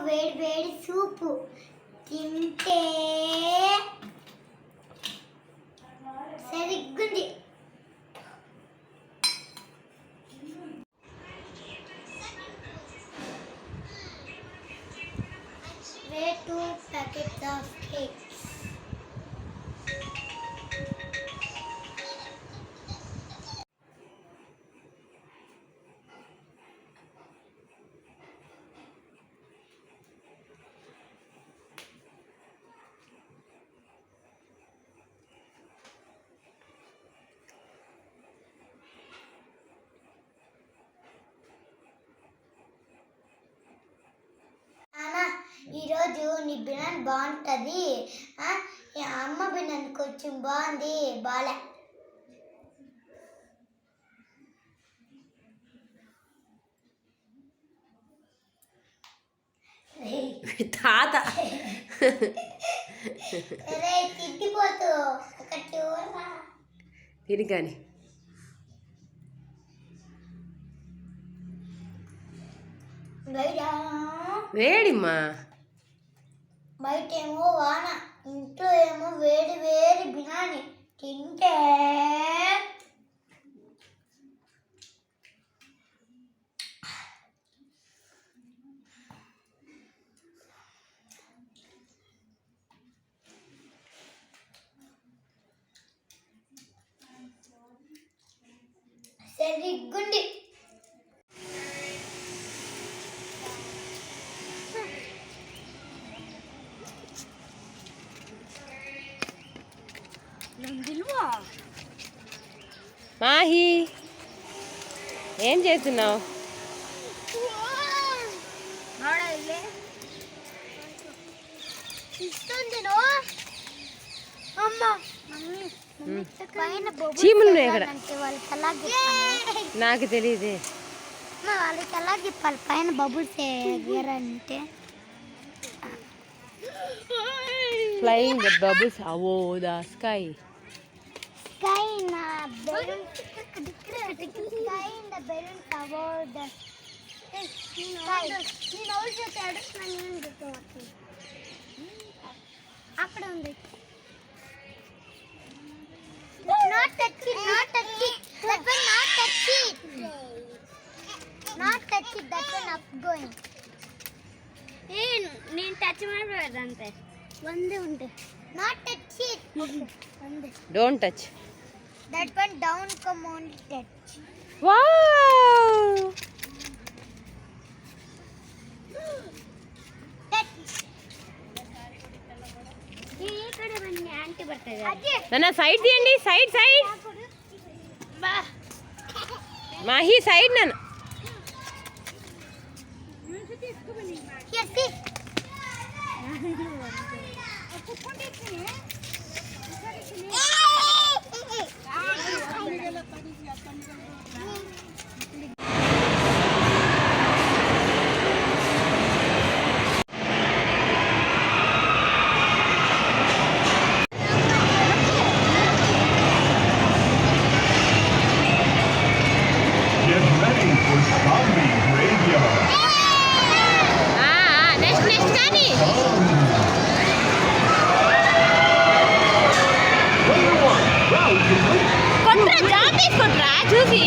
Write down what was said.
వేడి వేడి సూపు తింటే సరిగ్గుంది. Weigh 2 packets of cakes. ఈరోజు నీ బిర్యానీ బాగుంటుంది. అమ్మ బిర్యానీ కొంచెం బాగుంది, బాలే. తాత తిట్టిపోతూ ఒకటి తిరిగాని వేడిమ్మా. బయట ఏమో వాన, ఇంట్లో ఏమో వేడి వేడి బిర్యానీ తింటే సరిగ్గుండి. మాహి ఏం చేస్తున్నావు? చీమలు ఇక్కడ నాకు తెలియదే. వాళ్ళకి ఎలా చెప్పాలి పైన బబుల్స్ ఎగరంటే? ఫ్లయింగ్ ద బబుల్స్ అవో the sky. Sky in the balloon. Sky in the balloon covered the sky. నేను అవుట్ చేస్తాడు నేను గుర్తుపట్టి అక్కడ ఉంది. Not touch it, not touch it. That one not touch it. Not touch it. That one up going. నేను touch ಮಾಡಬಾರದು ಅಂತೆ ಒಂದೇ ಉಂಟು. Not touch it. ಒಂದೇ. Don't touch. That one down come only touch. Wow. Touch. ಈ ಕಡೆ ಬನ್ನಿ aunty ಬರ್ತಾರೆ. ನನ್ನ ಸೈಡ್ తీయండి, ಸೈಡ್ ಸೈಡ್. ಬಾ. ಮಾಹಿ ಸೈಡ್ ನನ್ನ. Here see. కొట్రా జాంబీస్ కొట్రా చూసి